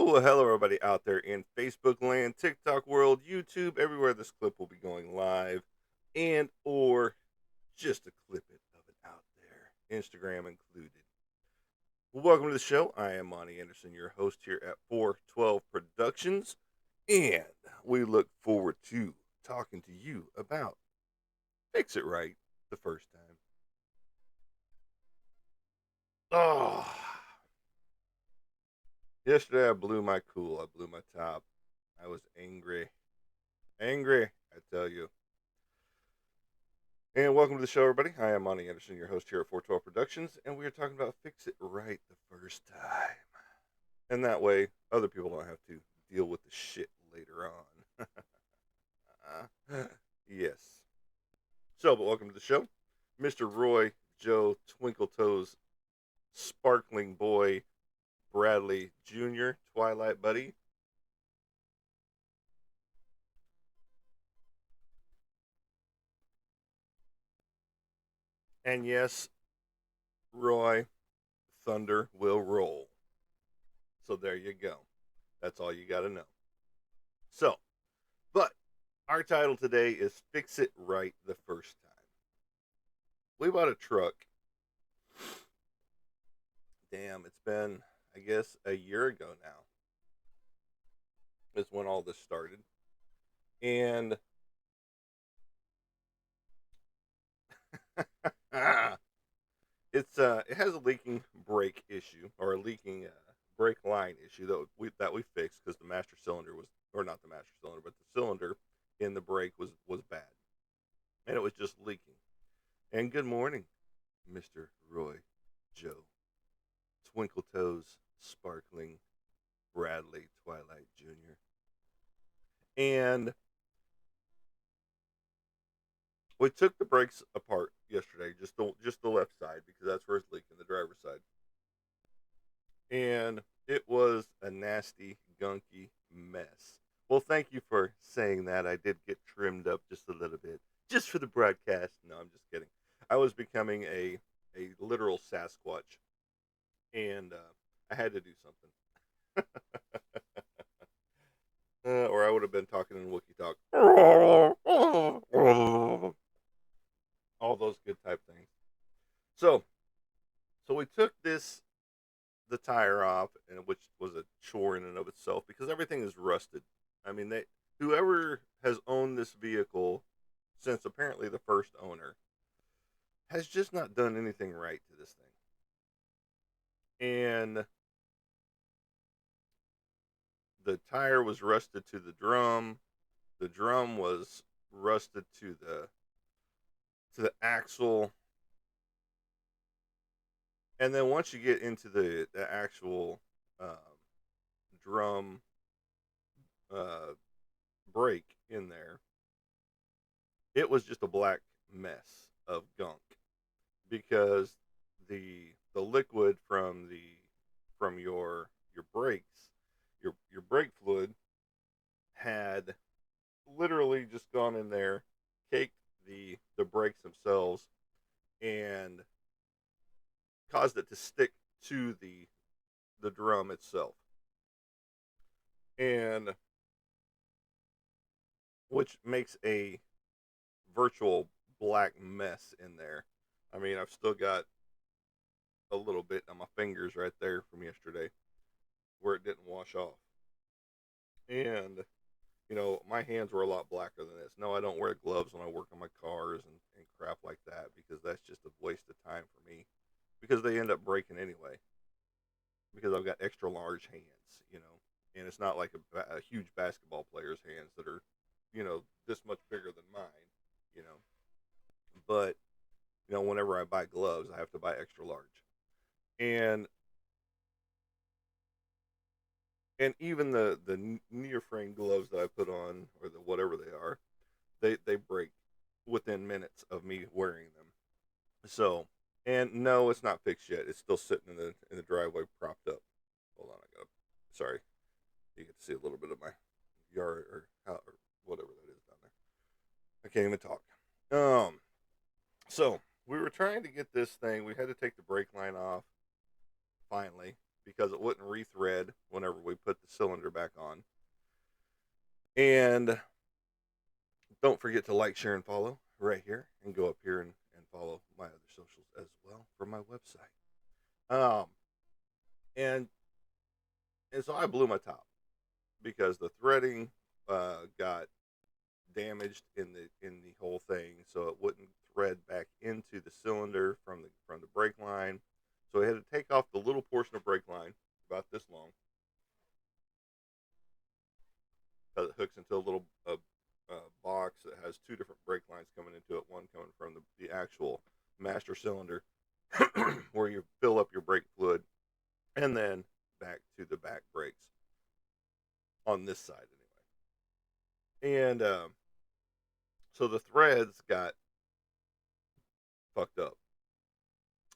Well, hello, everybody out there in Facebook land, TikTok world, YouTube, everywhere this clip will be going live, and or just a clip of it out there, Instagram included. Well, welcome to the show. I am Monty Anderson, your host here at 412 Productions, and we look forward to talking to you about Fix It Right the first time. Oh, yesterday I blew my cool. I blew my top. I was angry. Angry, I tell you. And welcome to the show, everybody. I am Monty Anderson, your host here at 412 Productions, and we are talking about Fix It Right the first time. And that way, other people don't have to deal with the shit later on. Yes. So, but welcome to the show. Mr. Roy Joe Twinkle Toes Sparkling Boy Bradley Jr., Twilight Buddy. And yes, Roy, thunder will roll. So there you go. That's all you got to know. So, but our title today is Fix It Right the First Time. We bought a truck. Damn, it's been, I guess, a year ago now. Is when all this started. And it has a leaking brake issue or a leaking brake line issue that we fixed because the master cylinder was, or not the master cylinder, but the cylinder in the brake was bad, and it was just leaking. And good morning, Mr. Roy Joe Twinkle Toes Sparkling Bradley Twilight Jr. And we took the brakes apart yesterday, just the left side because that's where it's leaking, the driver's side. And it was a nasty, gunky mess. Well, thank you for saying that. I did get trimmed up just a little bit, just for the broadcast. No, I'm just kidding. I was becoming a literal Sasquatch, and I had to do something. Or I would have been talking in Wookiee talk. All those good type things. So, so we took the tire off, and which was a chore in and of itself because everything is rusted. I mean, whoever has owned this vehicle since apparently the first owner has just not done anything right to this thing. And the tire was rusted to the drum. The drum was rusted to the axle. And then once you get into the actual um, drum uh, brake in there, it was just a black mess of gunk because the liquid from your brakes, your brake fluid had literally just gone in there, caked the brakes themselves, and caused it to stick to the drum itself, and which makes a virtual black mess in there. I mean, I've still got a little bit on my fingers right there from yesterday where it didn't wash off. And, my hands were a lot blacker than this. No, I don't wear gloves when I work on my cars and crap like that because that's just a waste of time for me because they end up breaking anyway because I've got extra large hands. And it's not like a huge basketball player's hands that are, this much bigger than mine, you know. But, whenever I buy gloves, I have to buy extra large. And and even the neoprene gloves that I put on, or the whatever they are, they break within minutes of me wearing them. So, and no, it's not fixed yet. It's still sitting in the driveway, propped up. Hold on, I got. Sorry, you get to see a little bit of my yard or whatever that is down there. I can't even talk. So we were trying to get this thing. We had to take the brake line off finally, because it wouldn't rethread whenever we put the cylinder back on. And don't forget to like, share, and follow right here, and go up here and follow my other socials as well for my website. Um, and and so I blew my top because the threading got damaged in the whole thing, so it wouldn't thread back into the cylinder from the brake line. So I had to take off the little portion of brake line about this long, because it hooks into a little box that has two different brake lines coming into it. One coming from the actual master cylinder, where you fill up your brake fluid, and then back to the back brakes on this side anyway. And so the threads got fucked up.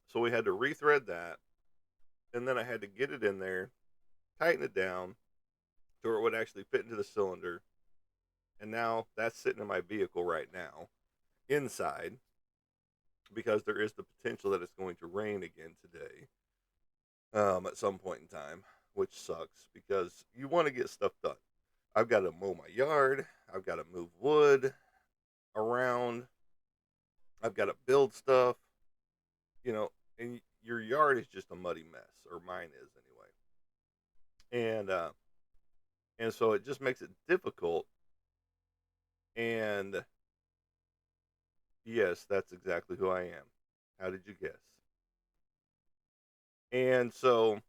So we had to rethread that, and then I had to get it in there, tighten it down to where it would actually fit into the cylinder. And now that's sitting in my vehicle right now, inside, because there is the potential that it's going to rain again today, at some point in time, which sucks because you want to get stuff done. I've got to mow my yard. I've got to move wood around. I've got to build stuff, and your yard is just a muddy mess, or mine is anyway. And so it just makes it difficult. And yes, that's exactly who I am. How did you guess? And so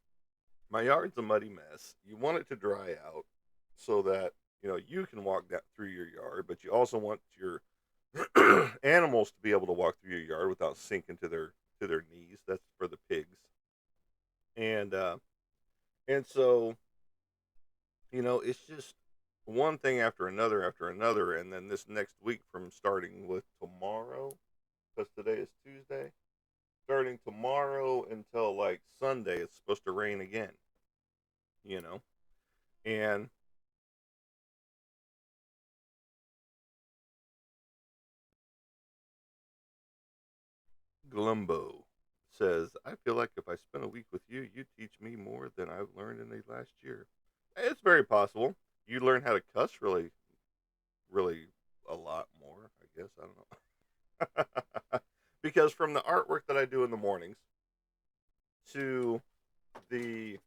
my yard's a muddy mess. You want it to dry out so that you can walk that through your yard, but you also want your animals to be able to walk through your yard without sinking to their knees. That's for the pigs. And so it's just one thing after another, and then this next week, from starting with tomorrow, because today is Tuesday, starting tomorrow until like Sunday, it's supposed to rain again. You know, and Glumbo says, I feel like if I spent a week with you, you'd teach me more than I've learned in the last year. It's very possible. You learn how to cuss really, really a lot more, I guess. I don't know. Because from the artwork that I do in the mornings to the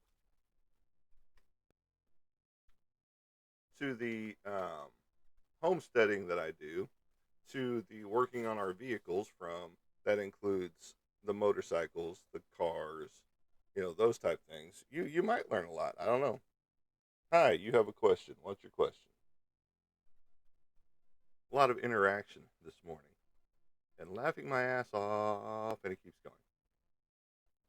homesteading that I do to the working on our vehicles, from that includes the motorcycles, the cars, those type things. You might learn a lot. I don't know. Hi, you have a question. What's your question? A lot of interaction this morning, and laughing my ass off, and it keeps going.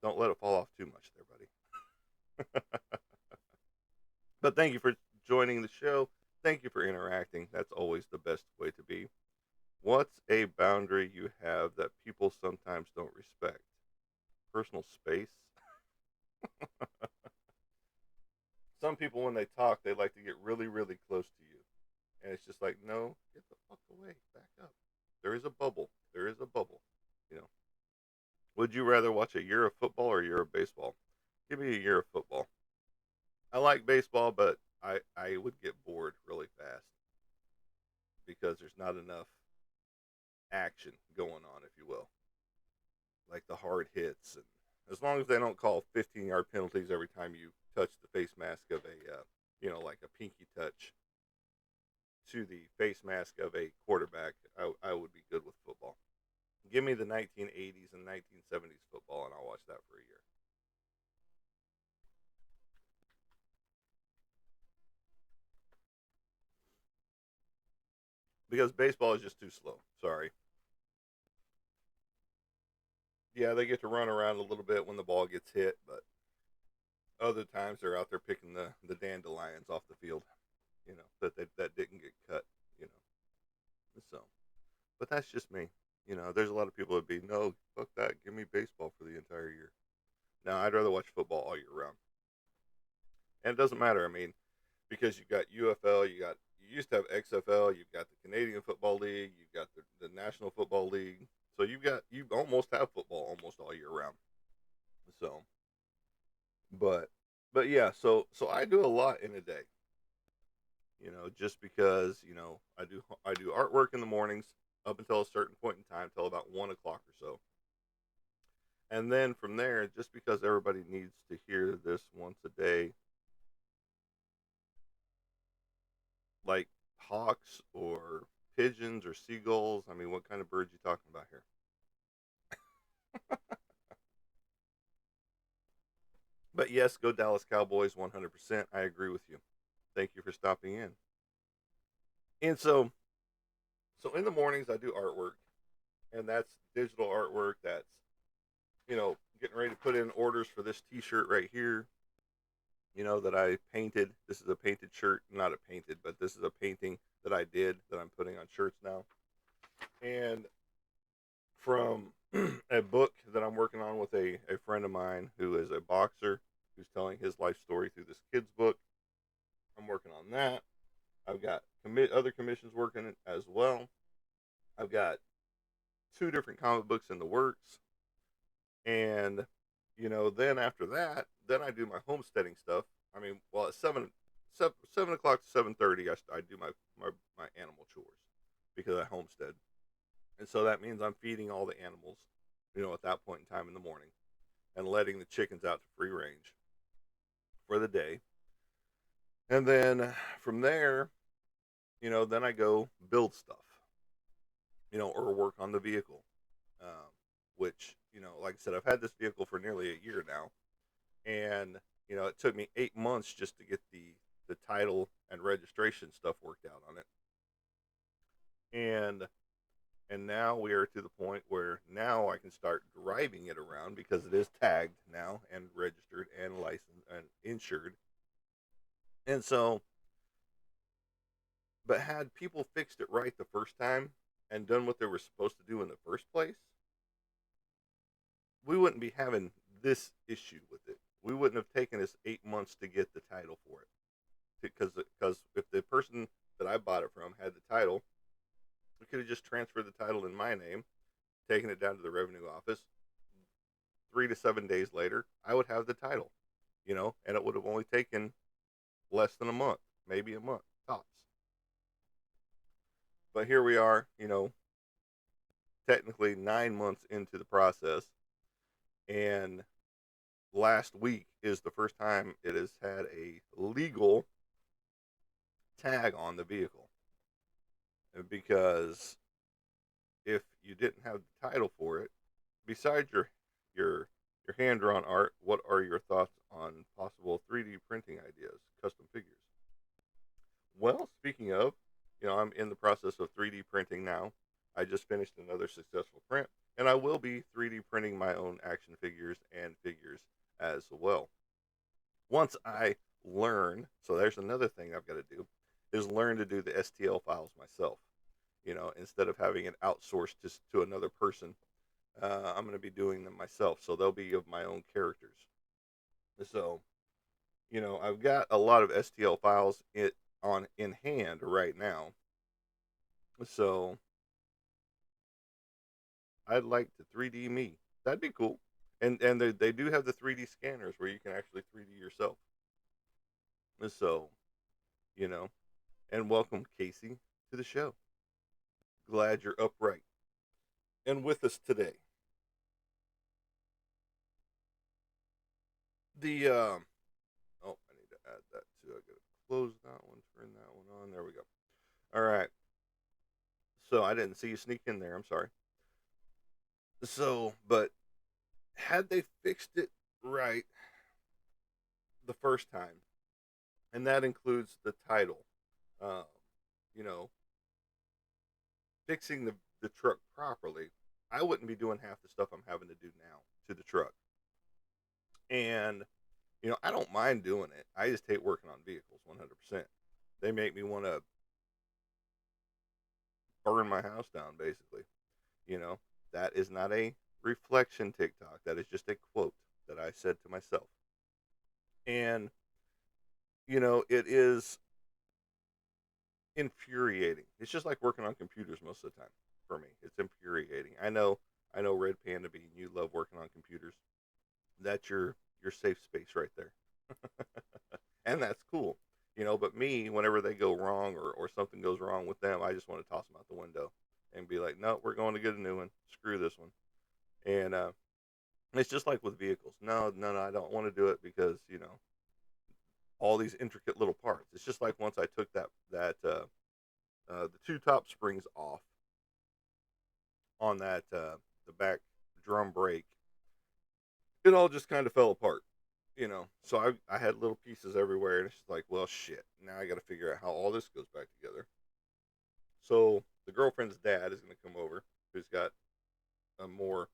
Don't let it fall off too much there, buddy. But thank you for joining the show. Thank you for interacting. That's always the best way to be. What's a boundary you have that people sometimes don't respect? Personal space. Some people, when they talk, they like to get really, really close to you. And it's just like, no, get the fuck away. Back up. There is a bubble. There is a bubble. You know. Would you rather watch a year of football or a year of baseball? Give me a year of football. I like baseball, but I would get bored really fast because there's not enough action going on, if you will. Like the hard hits, and as long as they don't call 15-yard penalties every time you touch the face mask of a like a pinky touch to the face mask of a quarterback, I would be good with football. Give me the 1980s and 1970s football, and I'll watch that for a year. Because baseball is just too slow. Sorry. Yeah, they get to run around a little bit when the ball gets hit, but other times they're out there picking the dandelions off the field, that didn't get cut, you know. So, but that's just me. There's a lot of people that be, no, fuck that, give me baseball for the entire year. No, I'd rather watch football all year round. And it doesn't matter. I mean, because you got UFL, you used to have XFL, you've got the Canadian Football League, you've got the National Football League. So you almost have football almost all year round. So But yeah, so I do a lot in a day. Just because I do artwork in the mornings up until a certain point in time, till about 1 o'clock or so, and then from there, just because everybody needs to hear this once a day, like hawks or pigeons or seagulls. I mean, what kind of birds you talking about here? But yes, go Dallas Cowboys 100%. I agree with you. Thank you for stopping in. And so in the mornings I do artwork, and that's digital artwork. That's getting ready to put in orders for this T-shirt right here. That I painted. This is a painted shirt, not a painted, but this is a painting that I did that I'm putting on shirts now. And from a book that I'm working on with a friend of mine who is a boxer who's telling his life story through this kid's book. I'm working on that. I've got other commissions working as well. I've got two different comic books in the works. And, then after that, then I do my homesteading stuff. I mean, well, at 7 o'clock to 7:30, I do my animal chores because I homestead. And so that means I'm feeding all the animals, at that point in time in the morning, and letting the chickens out to free range for the day. And then from there, then I go build stuff, or work on the vehicle. Which, like I said, I've had this vehicle for nearly a year now. And, it took me 8 months just to get the title and registration stuff worked out on it. And now we are to the point where now I can start driving it around because it is tagged now and registered and licensed and insured. And so, but had people fixed it right the first time and done what they were supposed to do in the first place, we wouldn't be having this issue with it. We wouldn't have taken us 8 months to get the title for it. Because if the person that I bought it from had the title, we could have just transferred the title in my name, taken it down to the revenue office. 3 to 7 days later, I would have the title, and it would have only taken less than a month, maybe a month tops. But here we are, technically 9 months into the process, and last week is the first time it has had a legal tag on the vehicle. Because if you didn't have the title for it, besides your your hand drawn art, what are your thoughts on possible 3D printing ideas, custom figures? Well, speaking of, I'm in the process of 3D printing now. I just finished another successful print, and I will be 3D printing my own action figures and figures as well. Once I learn, so there's another thing I've got to do, is learn to do the STL files myself. Instead of having it outsourced to another person, I'm going to be doing them myself. So they'll be of my own characters. So, I've got a lot of STL files in hand right now. So I'd like to 3D me. That'd be cool. And they do have the 3D scanners where you can actually 3D yourself. So, you know, and welcome Casey to the show. Glad you're upright and with us today. The oh, I need to add that too. I gotta close that one, turn that one on. There we go. All right. So I didn't see you sneak in there. I'm sorry. So, but had they fixed it right the first time, and that includes the title, um, you know, fixing the truck properly, I wouldn't be doing half the stuff I'm having to do now to the truck. And I don't mind doing it. I just hate working on vehicles 100%. They make me want to burn my house down, basically. You know, that is not a reflection TikTok. That is just a quote that I said to myself. And, it is infuriating. It's just like working on computers most of the time for me. It's infuriating. I know Red Panda Bean, you love working on computers. That's your safe space right there. And that's cool. But me, whenever they go wrong or something goes wrong with them, I just want to toss them out the window and be like, no, we're going to get a new one. Screw this one. And it's just like with vehicles. No, no, no, I don't want to do it because, all these intricate little parts. It's just like once I took the two top springs off on that the back drum brake, it all just kind of fell apart. So I had little pieces everywhere, and it's just like, well, shit. Now I got to figure out how all this goes back together. So the girlfriend's dad is going to come over, who's got a more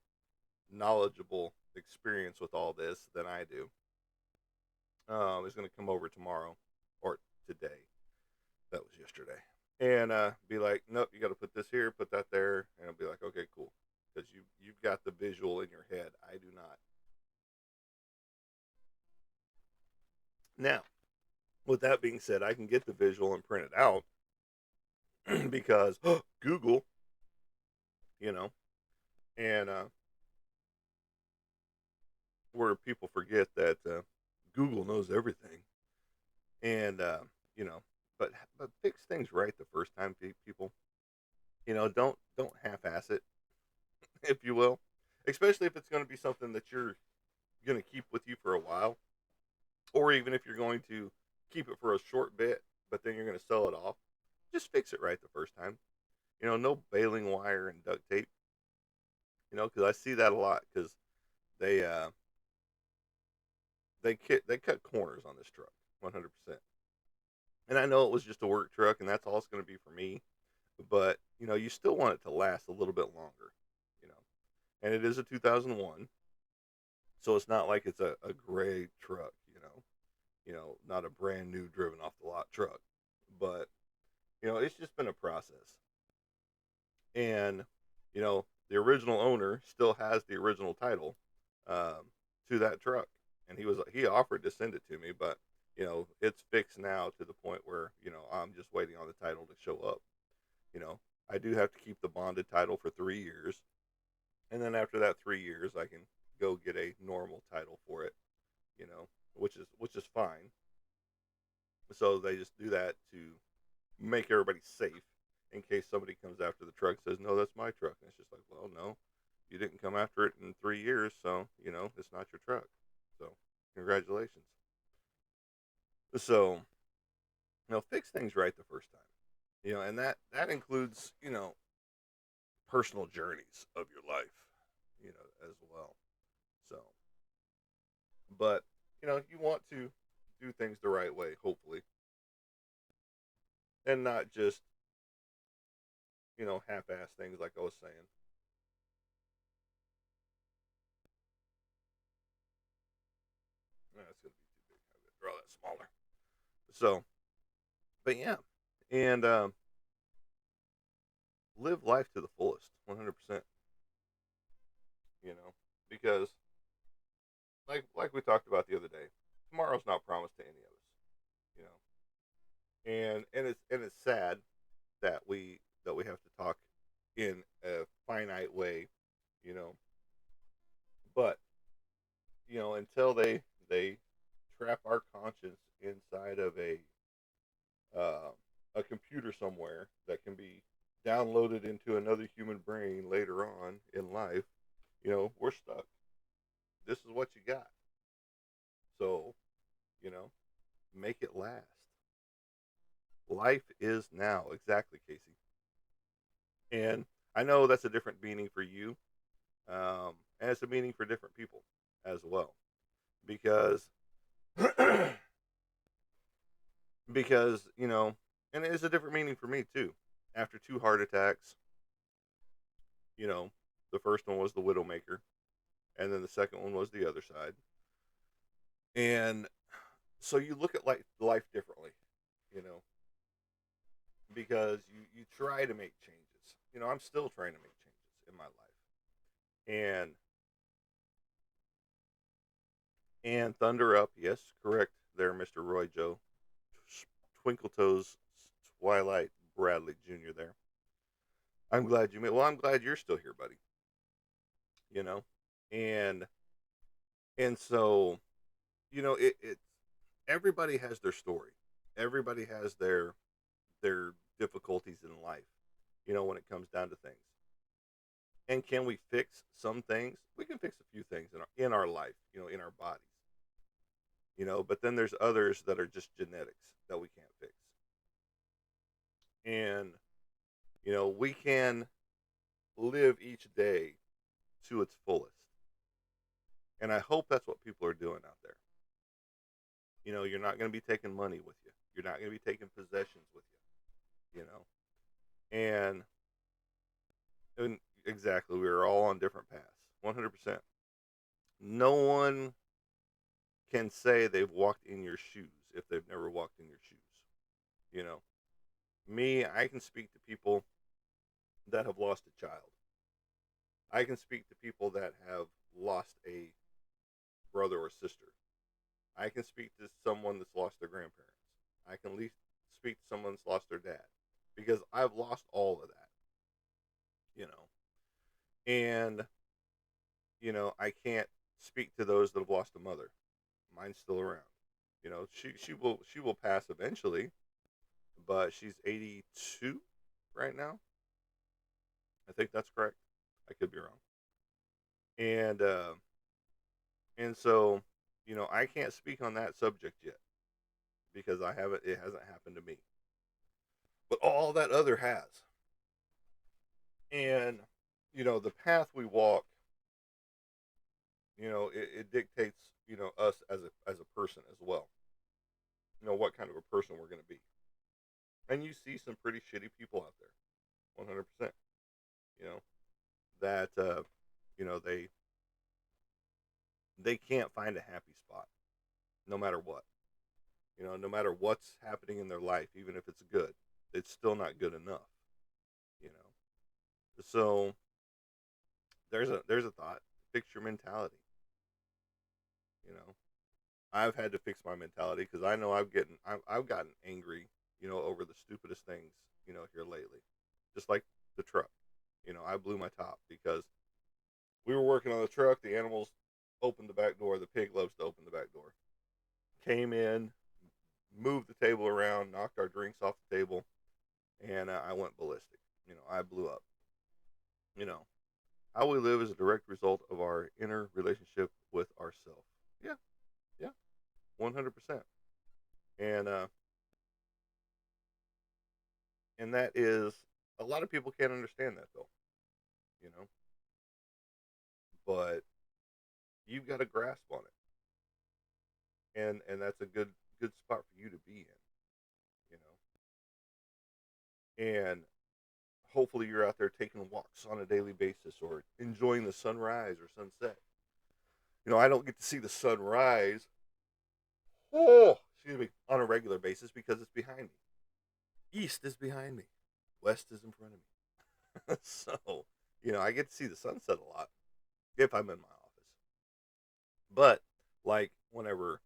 knowledgeable experience with all this than I do. Is going to come over tomorrow or today. That was yesterday. And be like, nope, you got to put this here, put that there, and I'll be like, okay, cool, because you've got the visual in your head. I do not. Now, with that being said, I can get the visual and print it out because Google, you know, and where people forget that Google knows everything, and you know, but fix things right the first time, people. Don't half-ass it, if you will, especially if it's going to be something that you're going to keep with you for a while, or even if you're going to keep it for a short bit, but then you're going to sell it off. Just fix it right the first time. No baling wire and duct tape. Because I see that a lot because they they cut corners on this truck, 100%. And I know it was just a work truck, and that's all it's going to be for me. But you still want it to last a little bit longer. You know, and it is a 2001, so it's not like it's a gray truck. Not a brand new driven off the lot truck, but it's just been a process. And the original owner still has the original title to that truck, and he offered to send it to me, but it's fixed now to the point where I'm just waiting on the title to show up. you know I do have to keep the bonded title for 3 years, and then after that 3 years I can go get a normal title for it, which is fine. So they just do that to make everybody safe in case somebody comes after the truck and says, no, that's my truck. And it's just like, well, no, you didn't come after it in 3 years, so it's not your truck. So congratulations. So fix things right the first time. And that includes personal journeys of your life, as well. So, but you want to do things the right way, hopefully, and not just half-ass things like I was saying. No, it's gonna be too big. I'm gonna draw that smaller. So, but yeah, and live life to the fullest, 100%. You know, because like we talked about the other day, tomorrow's not promised to any of us. You and it's sad that we have to talk in a finite way. You know, but until they trap our conscience inside of uh, a computer somewhere that can be downloaded into another human brain later on in life, we're stuck. This is what you got. So, you know, make it last. Life is now, exactly, Casey. And I know that's a different meaning for you, and it's a meaning for different people as well, because because and it is a different meaning for me too. After two heart attacks, you know, the first one was the Widowmaker, and then the second one was the other side. And so you look at life differently, you know, because you try to make changes. I'm still trying to make changes in my life. And Thunder Up, yes, correct there, Mr. Roy Joe. Twinkle Toes Twilight Bradley Jr. there. I'm glad you're still here, buddy. You know? And and so it everybody has their story. Everybody has their difficulties in life. When it comes down to things. And can we fix some things? We can fix a few things in our life, in our bodies. But then there's others that are just genetics that we can't fix. And we can live each day to its fullest. And I hope that's what people are doing out there. You're not going to be taking money with you. You're not going to be taking possessions with you. And exactly, we are all on different paths. 100%. No one can say they've walked in your shoes if they've never walked in your shoes. You know, Me, I can speak to people that have lost a child. I can speak to people that have lost a brother or sister. I can speak to someone that's lost their grandparents. I can at least speak to someone that's lost their dad because I've lost all of that, you know. And, I can't speak to those that have lost a mother. Mine's still around. She will pass eventually, but she's 82 right now. I think that's correct. I could be wrong. And so, I can't speak on that subject yet because I haven't. It hasn't happened to me, but all that other has. And the path we walk, it dictates us as a person as well. What kind of a person we're going to be. And you see some pretty shitty people out there, 100%. You know that they can't find a happy spot, no matter what. No matter what's happening in their life, even if it's good, it's still not good enough. You know, so there's a thought. Fix your mentality. You know, I've had to fix my mentality because I know I've gotten angry. Over the stupidest things. Here lately, just like the truck. I blew my top because we were working on the truck. The animals opened the back door. The pig loves to open the back door. Came in, moved the table around, knocked our drinks off the table, and I went ballistic. I blew up. You know, how we live is a direct result of our inner relationship with ourselves. Yeah, yeah, 100%. And and that is a lot of people can't understand that though. You know, but you've got a grasp on it, and that's a good spot for you to be in. You and hopefully you're out there taking walks on a daily basis or enjoying the sunrise or sunset. I don't get to see the sunrise, excuse me, on a regular basis because it's behind me. East is behind me. West is in front of me. So, I get to see the sunset a lot if I'm in my office. But like whenever,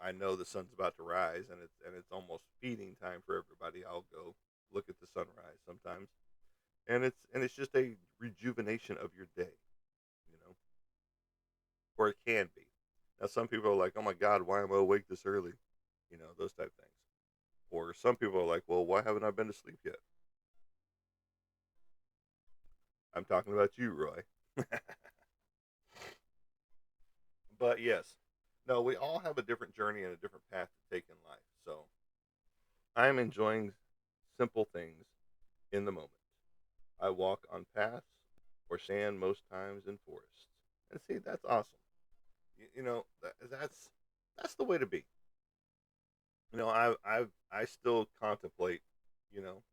I know the sun's about to rise and it's almost feeding time for everybody, I'll go look at the sunrise sometimes. And it's just a rejuvenation of your day, you know, or it can be. Now some people are like, "Oh my God, why am I awake this early?" Those type of things. Or some people are like, "Well, why haven't I been to sleep yet?" I'm talking about you, Roy. But yes, no, we all have a different journey and a different path to take in life. So I'm enjoying simple things in the moment. I walk on paths or stand most times in forests. And see, that's awesome. That's the way to be. I still contemplate, you know,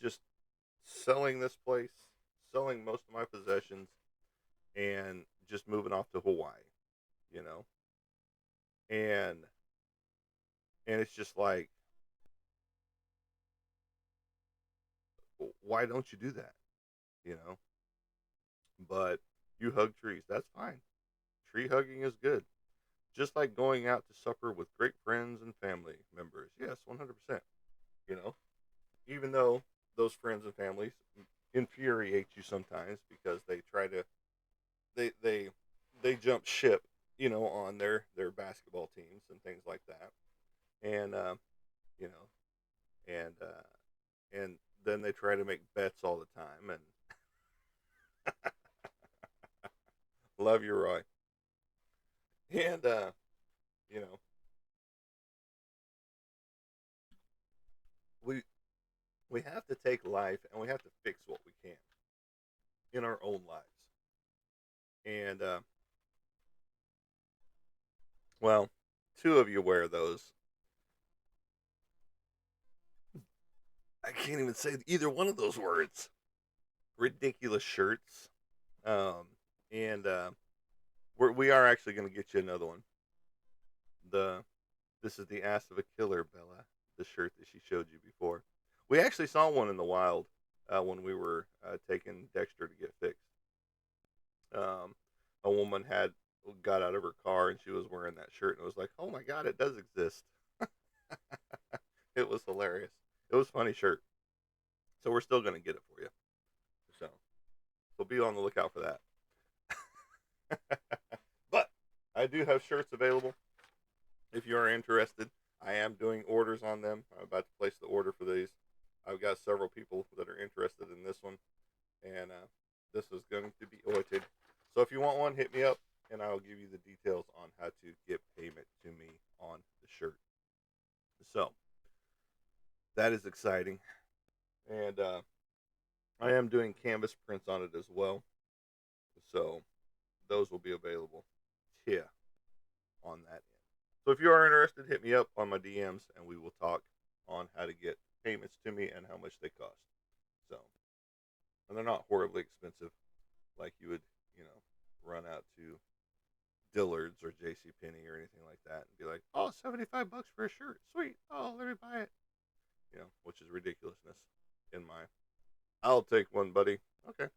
just selling this place, selling most of my possessions, and just moving off to Hawaii. You know, and it's just like, why don't you do that? You know, but you hug trees. That's fine. Tree hugging is good. Just like going out to supper with great friends and family members. Yes, 100%. You know, even though those friends and families infuriate you sometimes because they try to they they they jump ship on their basketball teams and things like that. And you know, and then they try to make bets all the time. And love you, Roy. And you know, we we have to take life and we have to fix what we can in our own lives. And well, two of you wear those. I can't even say either one of those words. Ridiculous shirts. Um, and we are actually going to get you another one. The This is the ass of a killer, Bella. The shirt that she showed you before. We actually saw one in the wild when we were taking Dexter to get fixed. Um, a woman had got out of her car and she was wearing that shirt and it was like, oh my god, it does exist. It was hilarious. It was a funny shirt. So we're still going to get it for you. So be on the lookout for that. But I do have shirts available if you are interested. I am doing orders on them. I'm about to place the order for these. I've got several people that are interested in this one, and this is going to be ordered. So if you want one, hit me up, and I'll give you the details on how to get payment to me on the shirt. So that is exciting, and I am doing canvas prints on it as well. So those will be available here on that end. So if you are interested, hit me up on my DMs and we will talk on how to get payments to me and how much they cost. So, and they're not horribly expensive like you would, run out to Dillard's or JC Penney or anything like that and be like, "Oh, $75 for a shirt. Sweet. Oh, let me buy it." Which is ridiculousness in my I'll take one, buddy. Okay.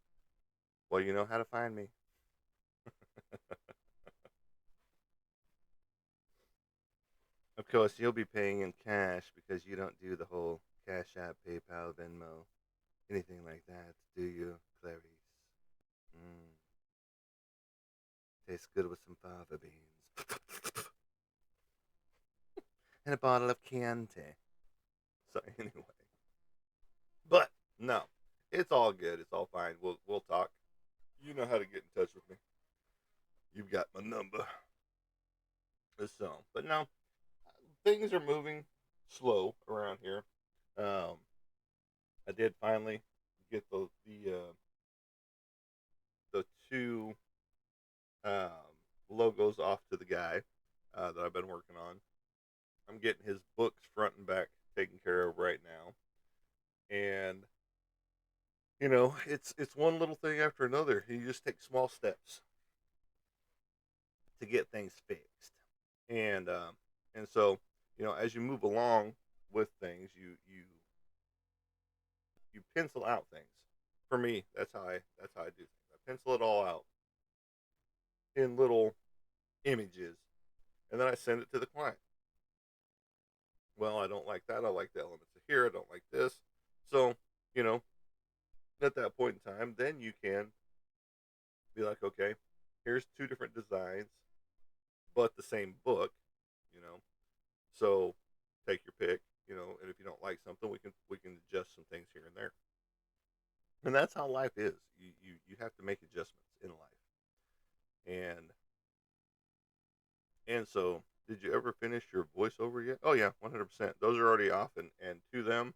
Well, you know how to find me. Of course, you'll be paying in cash because you don't do the whole Cash App, PayPal, Venmo, anything like that, do you, Clarice? Mm, tastes good with some fava beans. And a bottle of Chianti. So anyway, but no, it's all good. It's all fine. We'll talk. You know how to get in touch with me. You've got my number. So, but no, things are moving slow around here. Um, I did finally get the two um, logos off to the guy that I've been working on. I'm getting his books front and back taken care of right now, and it's one little thing after another. You just take small steps to get things fixed, and so as you move along with things, you pencil out things. For me, that's how I do things. I pencil it all out in little images, and then I send it to the client. Well, I don't like that. I like the elements of here. I don't like this. So, you know, at that point in time, then you can be like, okay, here's two different designs, but the same book, you know. So take your pick, and if you don't like something, we can adjust some things here and there. And that's how life is. You have to make adjustments in life. And so did you ever finish your voiceover yet? Oh yeah, 100%. Those are already off and to them,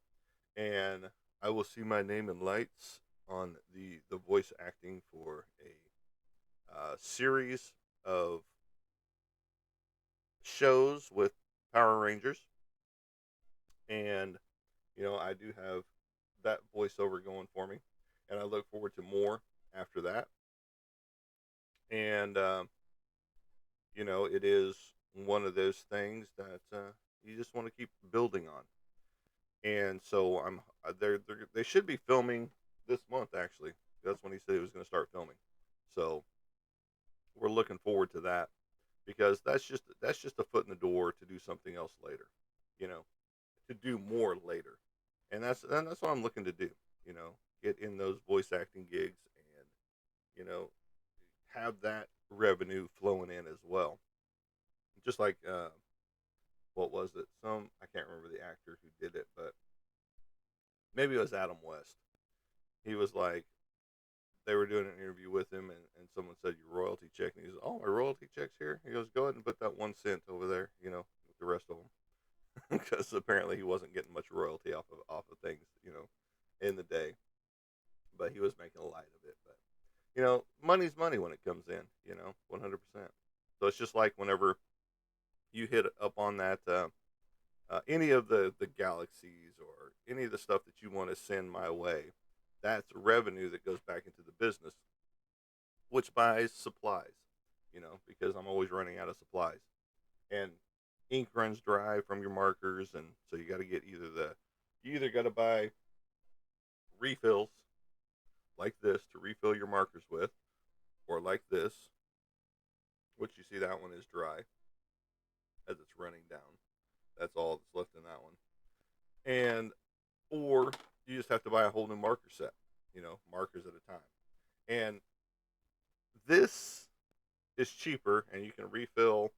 and I will see my name in lights on the voice acting for a series of shows with Power Rangers, and I do have that voiceover going for me, and I look forward to more after that. And it is one of those things that you just want to keep building on. And so they should be filming this month. Actually, that's when he said he was going to start filming. So we're looking forward to that because that's just a foot in the door to do something else later. You know, to do more later, and that's what I'm looking to do. Get in those voice acting gigs and have that revenue flowing in as well. Just like what was it? I can't remember the actor who did it, but maybe it was Adam West. He was like, they were doing an interview with him, and someone said your royalty check, and he goes, "Oh, my royalty check's here." He goes, "Go ahead and put that 1 cent over there, with the rest of them," because apparently he wasn't getting much royalty off of things, in the day, but he was making a light of it. But money's money when it comes in, 100%. So it's just like whenever you hit up on that any of the galaxies or any of the stuff that you want to send my way, that's revenue that goes back into the business, which buys supplies, because I'm always running out of supplies. And ink runs dry from your markers, and so you got to get you either got to buy refills like this to refill your markers with, or like this, which you see that one is dry as it's running down. That's all that's left in that one. And or you just have to buy a whole new marker set, markers at a time. And this is cheaper, and you can refill,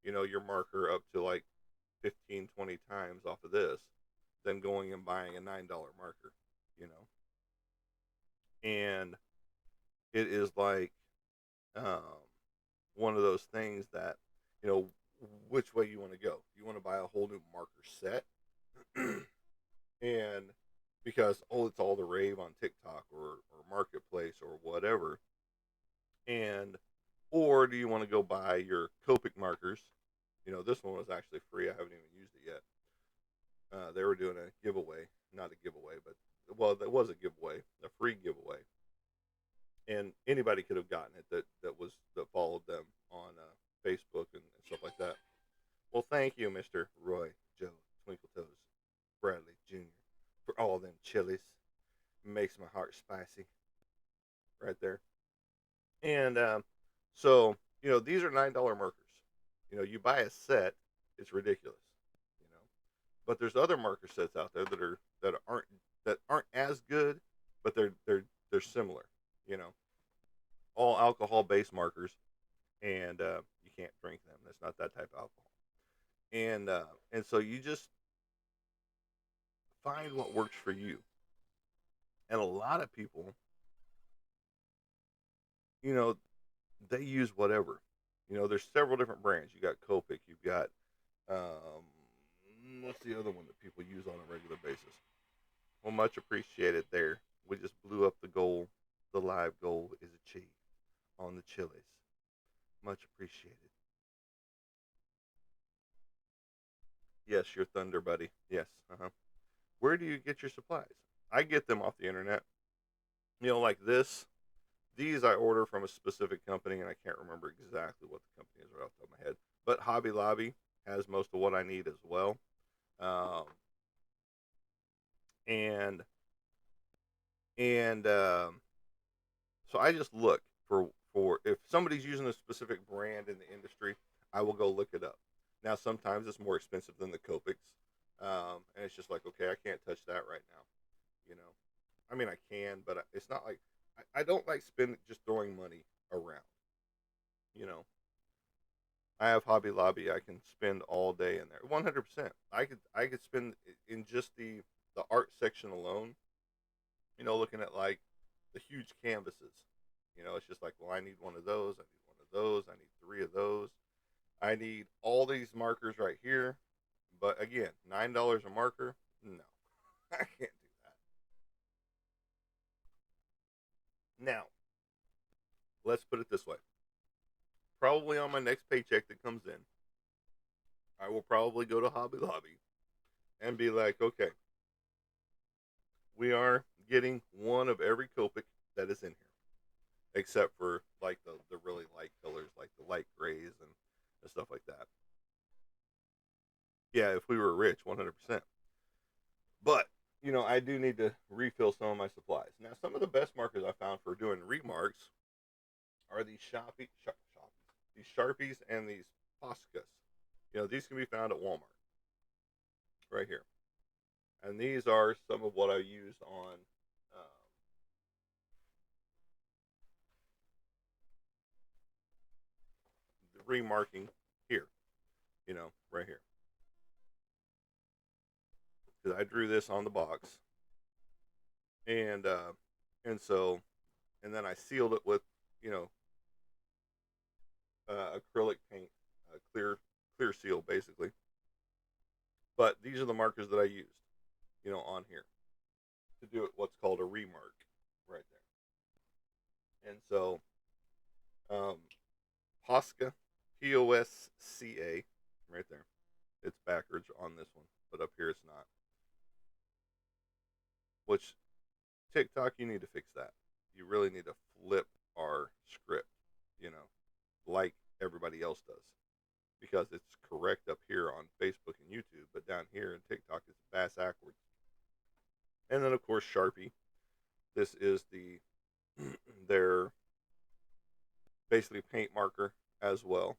your marker up to like 15, 20 times off of this than going and buying a $9 marker, And it is like um, one of those things that, which way you want to go. You want to buy a whole new marker set, and because it's all the rave on TikTok or Marketplace or whatever, and or do you want to go buy your Copic markers? This one was actually free. I haven't even used it yet. They were doing a giveaway, not a giveaway, but well, that was a giveaway, a free giveaway, and anybody could have gotten it that followed them on Facebook and stuff like that. Well, thank you, Mr. Roy Joe Twinkle Toes Bradley Jr. for all them chilies. Makes my heart spicy right there. And so, these are $9 markers. You buy a set, it's ridiculous. You know, but there's other marker sets out there that aren't as good, but they're similar. You know, all alcohol based markers, and you can't drink them. That's not that type of alcohol. And so you just find what works for you. And a lot of people, you know, they use whatever. There's several different brands. You got Copic, you've got um, what's the other one that people use on a regular basis? Well, much appreciated there. We just blew up the goal. The live goal is achieved on the chilies. Much appreciated. Yes, your thunder buddy. Yes. Uh-huh. Where do you get your supplies? I get them off the internet. Like this. These I order from a specific company, and I can't remember exactly what the company is right off the top of my head. But Hobby Lobby has most of what I need as well. Um, and and so I just look for if somebody's using a specific brand in the industry, I will go look it up. Now sometimes it's more expensive than the Copics, and it's just like, okay, I can't touch that right now. You know, I mean I can, but it's not like I don't like spending just throwing money around. You know, I have Hobby Lobby. I can spend all day in there. 100%. I could spend in just the art section alone. Looking at like the huge canvases. It's just like, well, I need one of those. I need one of those. I need three of those. I need all these markers right here. But again, $9 a marker? No, I can't do that. Now, let's put it this way. Probably on my next paycheck that comes in, I will probably go to Hobby Lobby and be like, okay, we are getting one of every Copic that is in here, except for like the really light colors, like the light grays and stuff like that. Yeah, if we were rich, 100%. But I do need to refill some of my supplies. Now, some of the best markers I found for doing remarks are these these Sharpies and these Poscas. These can be found at Walmart right here, and these are some of what I used on um, remarking here, right here. Because I drew this on the box, and uh, and so and then I sealed it with you know acrylic paint, clear seal basically. But these are the markers that I used, on here to do it. What's called a remark, right there. And so um, Posca, Posca, right there. It's backwards on this one, but up here it's not. Which TikTok, you need to fix that. You really need to flip our script, you know, like everybody else does, because it's correct up here on Facebook and YouTube, but down here in TikTok it's bass backwards. And then of course Sharpie. This is their basically paint marker as well,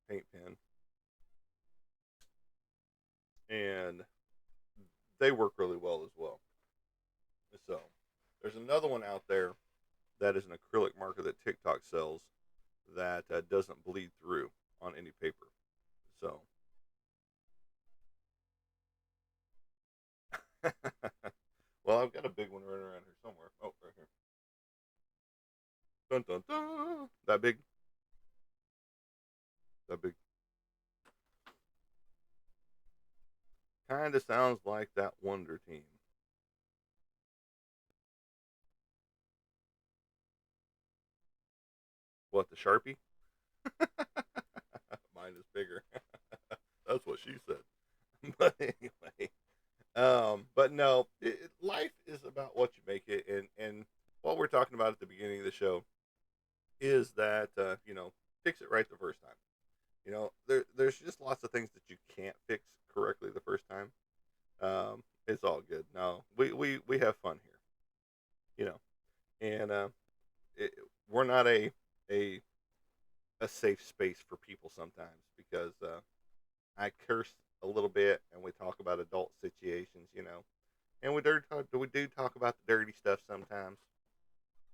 paint pen, and they work really well as well. So there's another one out there that is an acrylic marker that TikTok sells that doesn't bleed through on any paper. So, well, I've got a big one running around here somewhere. Oh, right here. Dun dun dun. That big. That big. Kind of sounds like that Wonder Team. What, the Sharpie? Mine is bigger. That's what she said. But anyway, but no, life is about what you make it, and what we're talking about at the beginning of the show is that fix it right the first time. There's just lots of things that you can't fix correctly the first time. It's all good. No, we have fun here, and it, we're not a a safe space for people sometimes because I curse a little bit and we talk about adult situations, and we do talk about the dirty stuff sometimes.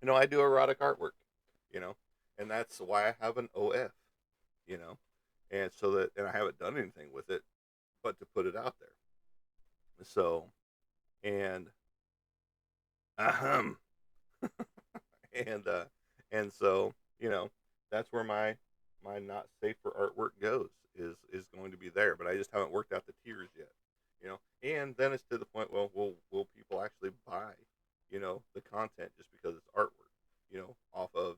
I do erotic artwork, you know, and that's why I have an OF, you know, and I haven't done anything with it, but to put it out there. So, and ahem, and and so that's where my not safe for artwork goes is going to be there, but I just haven't worked out the tiers yet, and then it's to the point, well, will people actually buy the content just because it's artwork, off of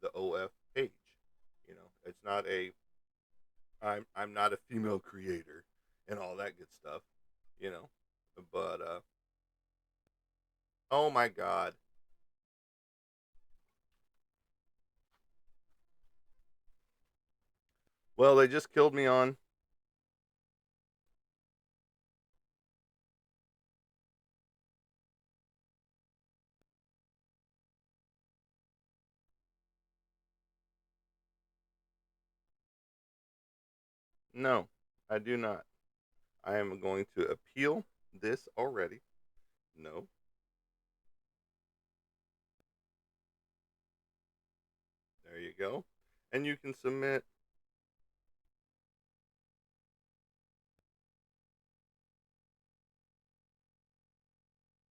the OF page. It's not a I'm not a female creator and all that good stuff, you know but oh my god. Well, they just killed me on. No, I do not. I am going to appeal this already. No. There you go. And you can submit.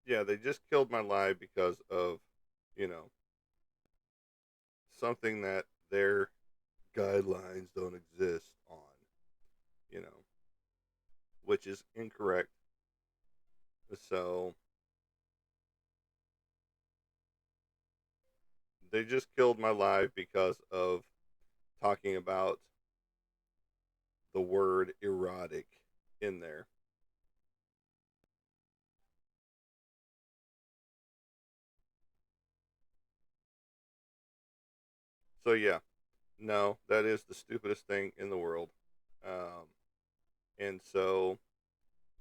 Yeah, they just killed my live because of, you know, something that their guidelines don't exist on, you know, which is incorrect. So they just killed my live because of talking about the word erotic in there. So yeah, no, that is the stupidest thing in the world. Um, and so,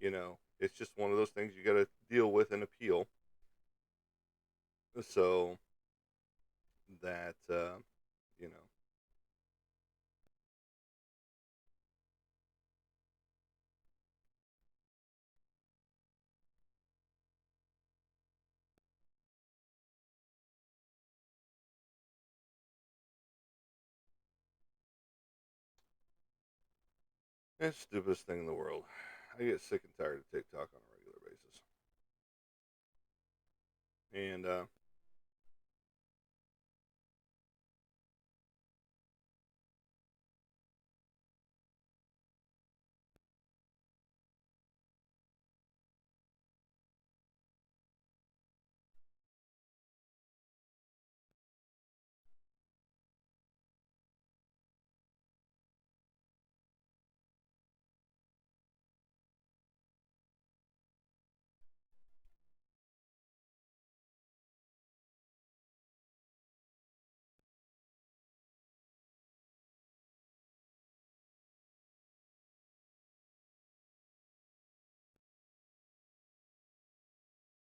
it's just one of those things you got to deal with and appeal. So that, you know, It's the stupidest thing in the world. I get sick and tired of TikTok on a regular basis. And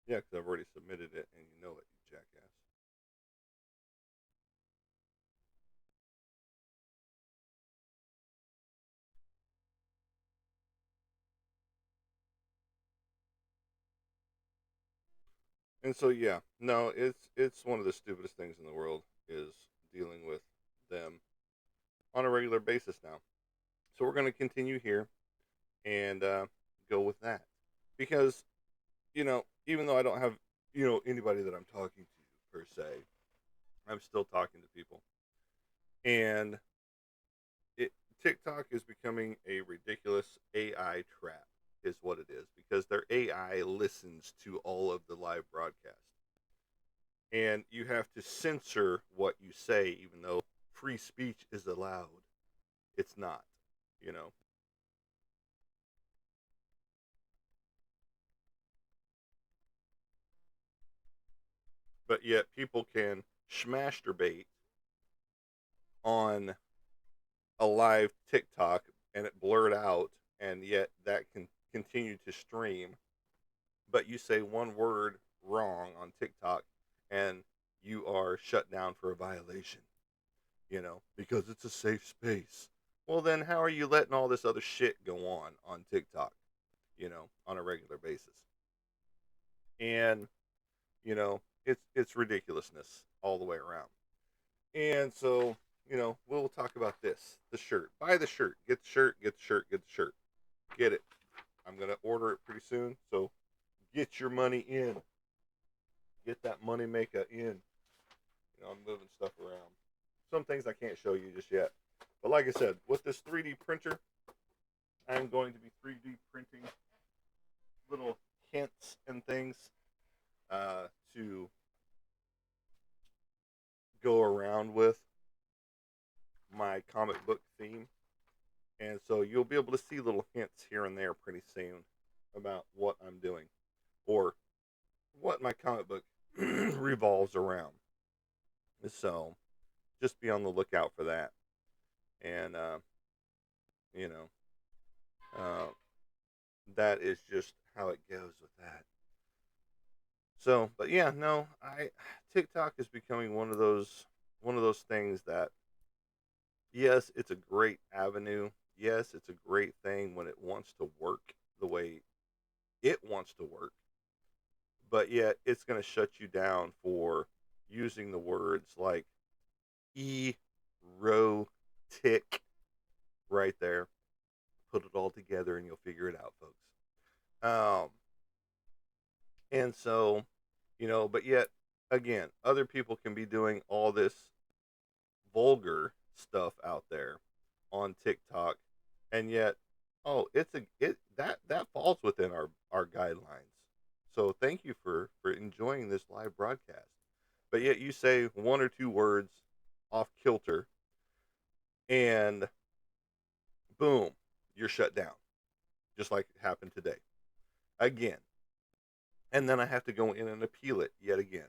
yeah, because I've already submitted it, and you know it, you jackass. And so yeah, no, it's one of the stupidest things in the world is dealing with them on a regular basis now. So we're going to continue here and go with that because even though I don't have anybody that I'm talking to per se, I'm still talking to people, and it TikTok is becoming a ridiculous AI trap, is what it is, because their AI listens to all of the live broadcasts, and you have to censor what you say, even though free speech is allowed. It's not, you know. But yet people can masturbate on a live TikTok and it blurred out, and yet that can continue to stream. But you say one word wrong on TikTok, and you are shut down for a violation. Because it's a safe space. Well, then how are you letting all this other shit go on TikTok? On a regular basis, and it's ridiculousness all the way around. And so, we'll talk about this. The shirt. Buy the shirt. Get the shirt. Get the shirt. Get the shirt. Get it. I'm gonna order it pretty soon. So get your money in. Get that money maker in. I'm moving stuff around. Some things I can't show you just yet. But like I said, with this 3D printer, I'm going to be 3D printing little hints and things to go around with my comic book theme. And so you'll be able to see little hints here and there pretty soon about what I'm doing or what my comic book revolves around. So just be on the lookout for that. And, you know, uh, that is just how it goes with that. So, but yeah, no, TikTok is becoming one of those things that, yes, it's a great avenue. Yes, it's a great thing when it wants to work the way it wants to work, but yet it's going to shut you down for using the words like erotic right there. Put it all together and you'll figure it out, folks. Um, and so, but yet, again, other people can be doing all this vulgar stuff out there on TikTok, and yet, oh, that falls within our guidelines. So thank you for enjoying this live broadcast. But yet you say one or two words off kilter, and boom, you're shut down, just like it happened today again. And then I have to go in and appeal it yet again.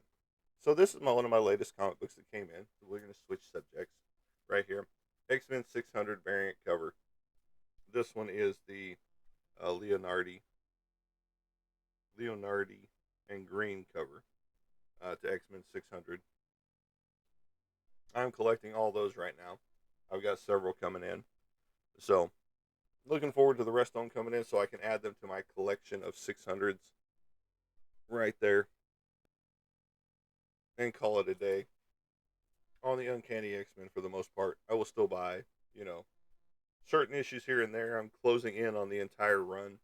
So this is one of my latest comic books that came in. So we're going to switch subjects right here. X-Men 600 variant cover. This one is the Leonardi and Green cover to X-Men 600. I'm collecting all those right now. I've got several coming in. So looking forward to the rest of them coming in so I can add them to my collection of 600s right there and call it a day. On the Uncanny X-Men for the most part, I will still buy, you know, certain issues here and there. I'm closing in on the entire run.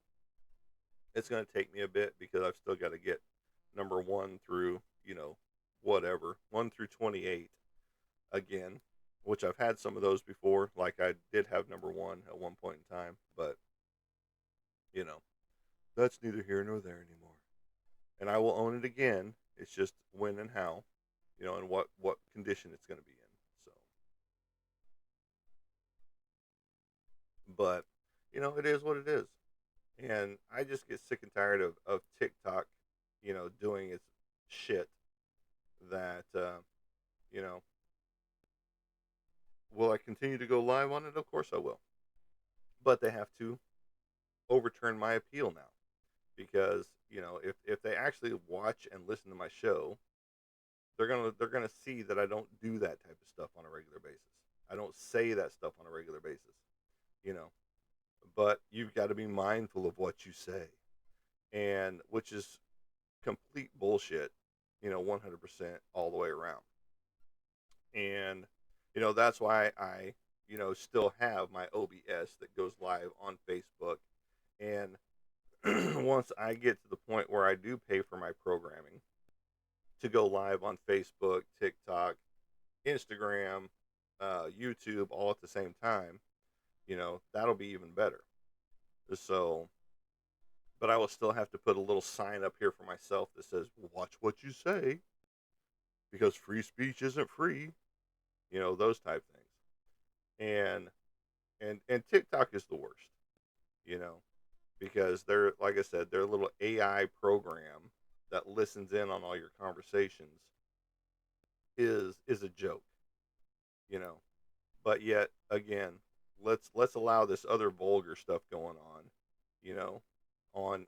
It's going to take me a bit because I've still got to get number one through, whatever, 1 through 28 again, which I've had some of those before. Like I did have number one at one point in time, but, you know, that's neither here nor there anymore. And I will own it again. It's just when and how, and what condition it's going to be in. So, but, it is what it is. And I just get sick and tired of TikTok, doing its shit that, you know, will I continue to go live on it? Of course I will. But they have to overturn my appeal now because, if they actually watch and listen to my show, they're gonna see that I don't do that type of stuff on a regular basis. I don't say that stuff on a regular basis, you know. But you've got to be mindful of what you say, and which is complete bullshit, 100% all the way around. And that's why I still have my OBS that goes live on Facebook. And once I get to the point where I do pay for my programming to go live on Facebook, TikTok, Instagram, YouTube, all at the same time, that'll be even better. So, but I will still have to put a little sign up here for myself that says, watch what you say, because free speech isn't free, those type things. And TikTok is the worst, you know, because they're, like I said, they're a little AI program that listens in on all your conversations is a joke, you know. But yet again, let's allow this other vulgar stuff going on, you know, on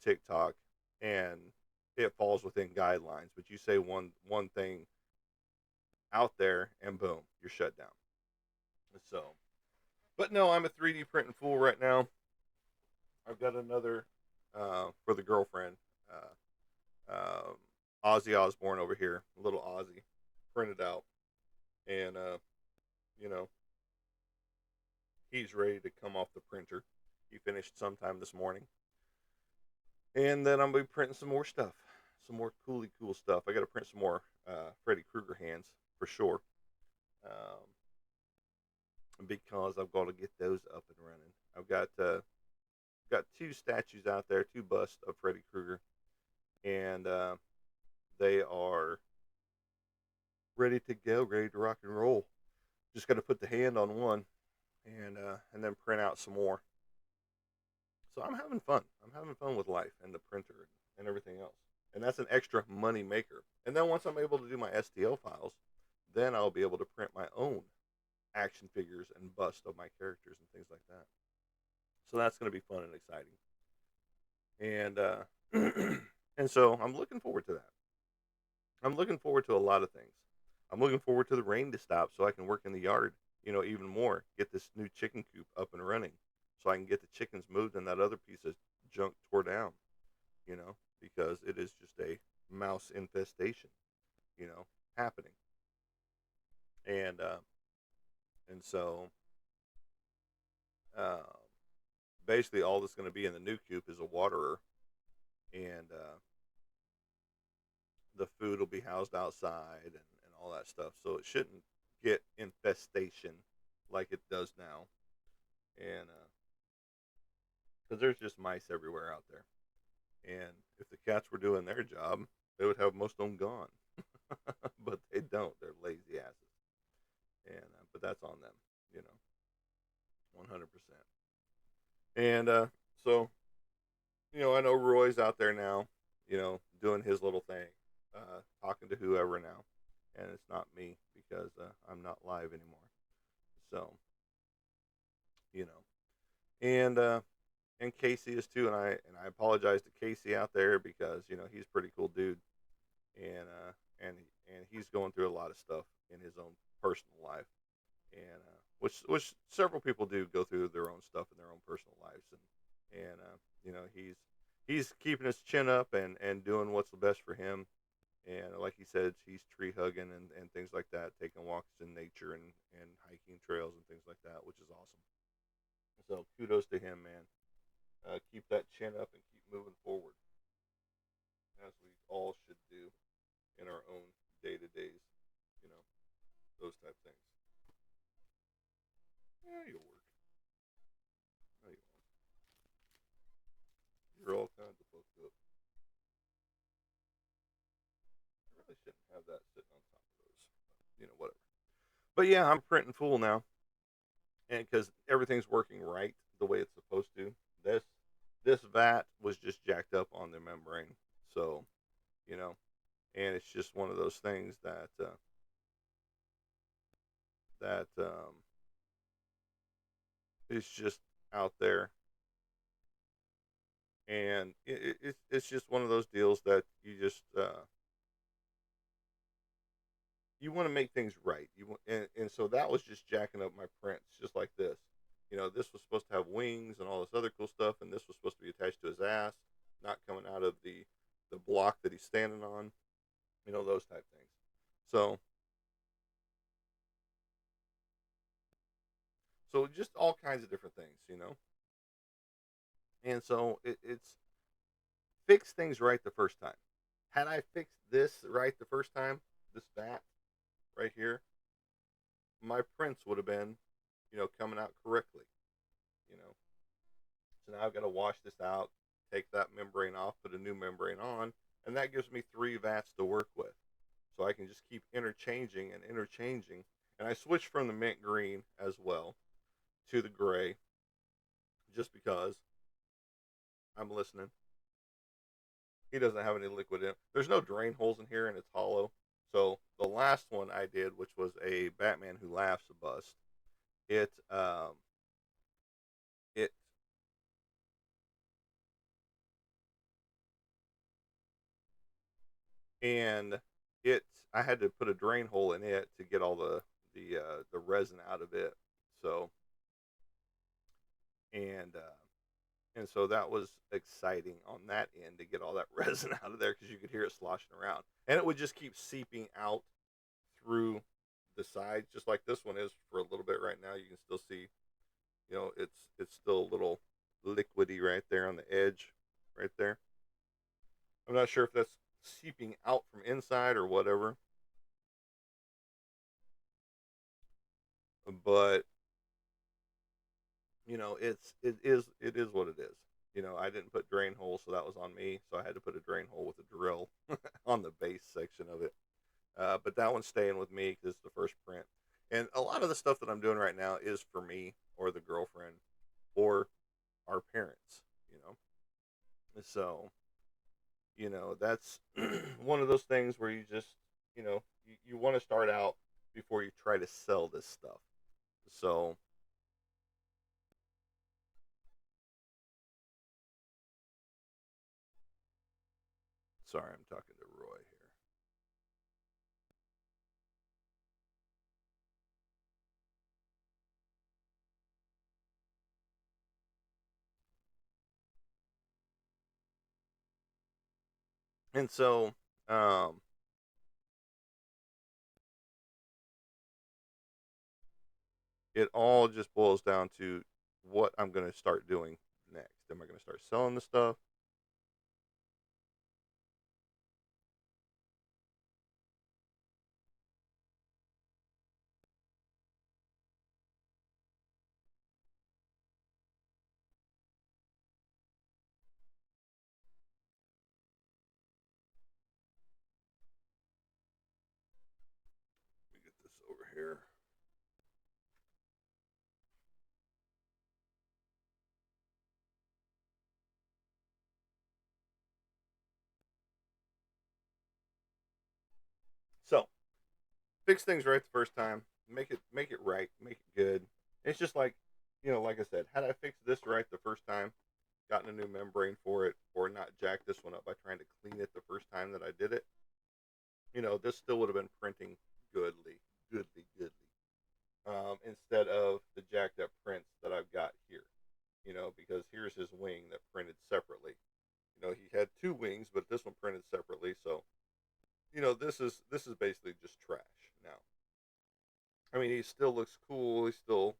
TikTok, and it falls within guidelines. But you say one thing out there, and boom, you're shut down. So, but no, I'm a 3D printing fool right now. I've got another for the girlfriend, Ozzy Osbourne over here, little Ozzy, printed out, and you know, he's ready to come off the printer. He finished sometime this morning, and then I'm gonna be printing some more stuff, some more cool stuff. I got to print some more Freddy Krueger hands for sure, because I've got to get those up and running. I've got two statues out there, two busts of Freddy Krueger, and they are ready to go, ready to rock and roll. Just got to put the hand on one, and then print out some more. So I'm having fun. I'm having fun with life and the printer and everything else. And that's an extra money maker. And then once I'm able to do my STL files, then I'll be able to print my own action figures and bust of my characters and things like that. So that's going to be fun and exciting. And and so I'm looking forward to that. I'm looking forward to a lot of things. I'm looking forward to the rain to stop so I can work in the yard, even more. Get this new chicken coop up and running so I can get the chickens moved and that other piece of junk tore down, because it is just a mouse infestation, happening. And so uh, basically all that's going to be in the new coop is a waterer, and the food will be housed outside, and all that stuff. So it shouldn't get infestation like it does now. And because there's just mice everywhere out there. And if the cats were doing their job, they would have most of them gone. But they don't. They're lazy asses. And but that's on them, 100%. And so, I know Roy's out there now, doing his little thing, talking to whoever now, and it's not me because I'm not live anymore. So, you know, and Casey is too, and I apologize to Casey out there because he's a pretty cool dude, and and he's going through a lot of stuff in his own personal life, and which several people do go through their own stuff in their own personal lives, and he's keeping his chin up and doing what's the best for him. And like he said, he's tree hugging and things like that, taking walks in nature and hiking trails and things like that, which is awesome. So kudos to him, man. Keep that chin up and keep moving forward, as we all should do in our own day to days. You know, those type things. Yeah, you'll work. No, you won't. You're all kinds of fucked up. I really shouldn't have that sitting on top of those. But, whatever. But yeah, I'm printing full now, and because everything's working right the way it's supposed to. This this vat was just jacked up on the membrane, so you know, and it's just one of those things that is just out there, and it's just one of those deals that you want to make things right. And so that was just jacking up my prints, just like this. This was supposed to have wings and all this other cool stuff, and this was supposed to be attached to his ass, not coming out of the block that he's standing on. Those type things. So so just all kinds of different things. And so it's fix things right the first time. Had I fixed this right the first time, this bat right here, my prints would have been, coming out correctly. You know, so now I've got to wash this out, take that membrane off, put a new membrane on, and that gives me three vats to work with. So I can just keep interchanging and interchanging. And I switched from the mint green as well to the gray just because I'm listening. He doesn't have any liquid in it. There's no drain holes in here and it's hollow. So the last one I did, which was a Batman Who Laughs bust, it it and it I had to put a drain hole in it to get all the resin out of it. So and uh, and so that was exciting on that end to get all that resin out of there because you could hear it sloshing around, and it would just keep seeping out through the sides, just like this one is for a little bit right now. You can still see, it's still a little liquidy right there on the edge, right there. I'm not sure if that's seeping out from inside or whatever, but it is what it is. I didn't put drain holes, so that was on me. So I had to put a drain hole with a drill on the base section of it. But that one's staying with me because it's the first print. And a lot of the stuff that I'm doing right now is for me or the girlfriend or our parents. You know, so that's one of those things where you just you want to start out before you try to sell this stuff. So sorry, I'm talking to Roy here. And so um, it all just boils down to what I'm going to start doing next. Am I going to start selling the stuff? Let me get this over here. So fix things right the first time. Make it right. Make it good. It's just like like I said, had I fixed this right the first time, gotten a new membrane for it, or not jacked this one up by trying to clean it the first time that I did it, this still would have been printing goodly, goodly, goodly. Instead of the jacked up prints that I've got here, because here's his wing that printed separately. He had two wings, but this one printed separately. So, this is basically just trash now. I mean, he still looks cool. He still,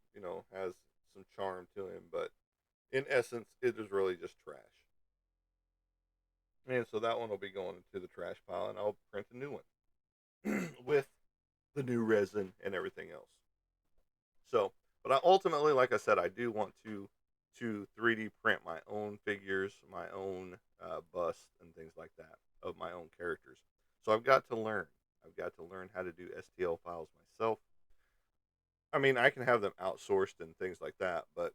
has some charm to him, but in essence, it is really just trash. And so that one will be going into the trash pile, and I'll print a new one with the new resin and everything else. So, but I ultimately, like I said, I do want to 3D print my own figures, my own busts, and things like that of my own characters. So I've got to learn. I've got to learn how to do STL files myself. I mean, I can have them outsourced and things like that, but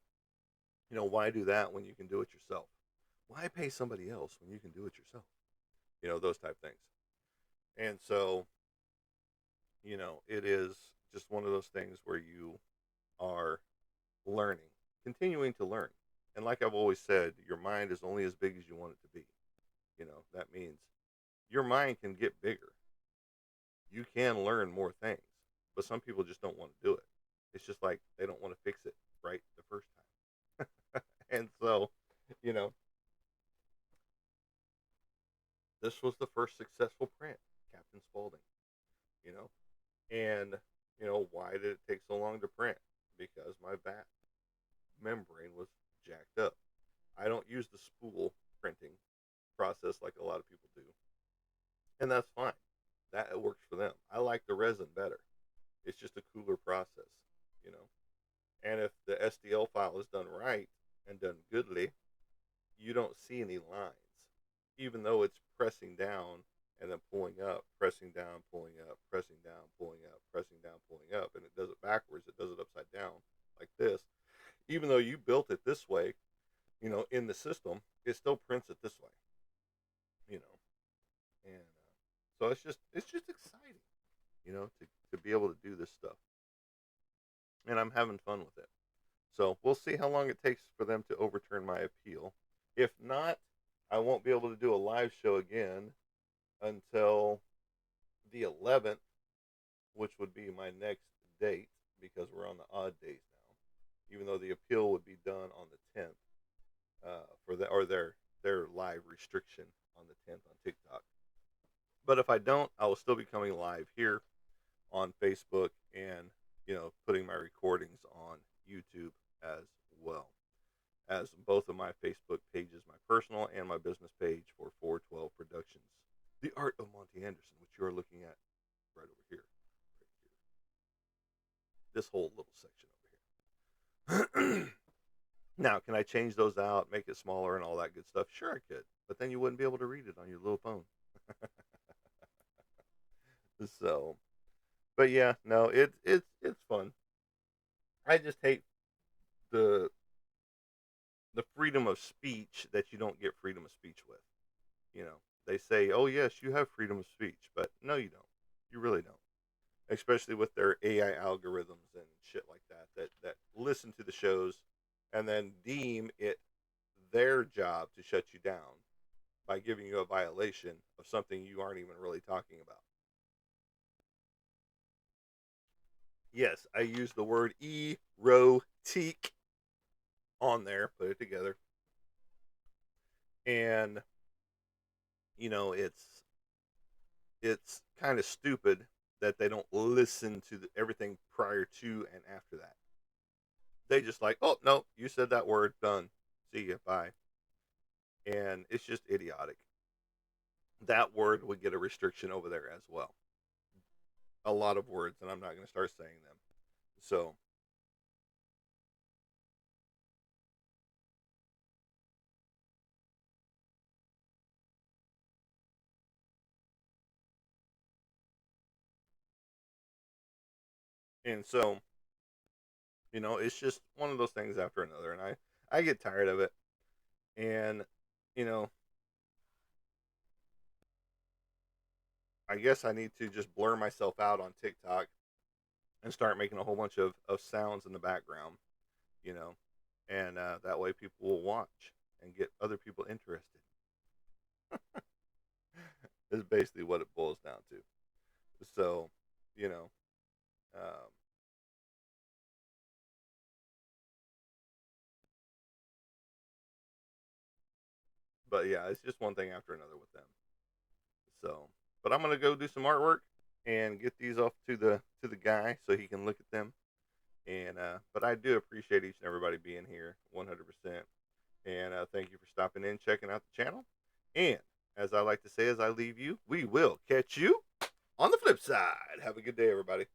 why do that when you can do it yourself? Why pay somebody else when you can do it yourself? Those type things. And so, it is just one of those things where you are learning, continuing to learn. And like I've always said, your mind is only as big as you want it to be. That means your mind can get bigger. You can learn more things, but some people just don't want to do it. It's just like they don't want to fix it right the first time. And so, you know, this was the first successful print, Captain Spaulding, you know, and, why did it take so long to print? Because my vat membrane was jacked up. I don't use the spool printing process like a lot of people do, and that's fine. That works for them. I like the resin better. It's just a cooler process, you know. And if the STL file is done right and done goodly, you don't see any lines, even though it's pressing down and then pulling up, pressing down, pulling up, pressing down, pulling up, pressing down, pulling up, and it does it backwards. It does it upside down like this. Even though you built it this way, in the system, it still prints it this way, you know. And so it's just exciting, to be able to do this stuff, and I'm having fun with it. So we'll see how long it takes for them to overturn my appeal. If not, I won't be able to do a live show again until the 11th, which would be my next date because we're on the odd days now. Even though the appeal would be done on the 10th for their live restriction on the 10th on TikTok. But if I don't, I will still be coming live here on Facebook and putting my recordings on YouTube as well as both of my Facebook pages, my personal and my business page for 412 Productions. The Art of Monty Anderson, which you are looking at right over here. Right here. This whole little section over here. Now, can I change those out, make it smaller and all that good stuff? Sure I could. But then you wouldn't be able to read it on your little phone. So, but yeah, no, it's fun. I just hate the the freedom of speech that you don't get freedom of speech with. They say, "Oh yes, you have freedom of speech," but no, you don't. You really don't. Especially with their AI algorithms and shit like that, that listen to the shows and then deem it their job to shut you down by giving you a violation of something you aren't even really talking about. Yes, I use the word erotic on there, put it together. And it's kind of stupid that they don't listen to everything prior to and after that. They just like, oh no, you said that word, done. See you, bye. And it's just idiotic. That word would get a restriction over there as well. A lot of words, and I'm not going to start saying them. So, and so, it's just one of those things after another, and I get tired of it, and you know, I guess I need to just blur myself out on TikTok and start making a whole bunch of sounds in the background, you know, and that way people will watch and get other people interested. Is basically what it boils down to. So, you know, um, but yeah, it's just one thing after another with them. So, but I'm gonna go do some artwork and get these off to the guy so he can look at them. And but I do appreciate appreciate each and everybody being here 100%. And thank you for stopping in, checking out the channel. And as I like to say, as I leave you, we will catch you on the flip side. Have a good day, everybody.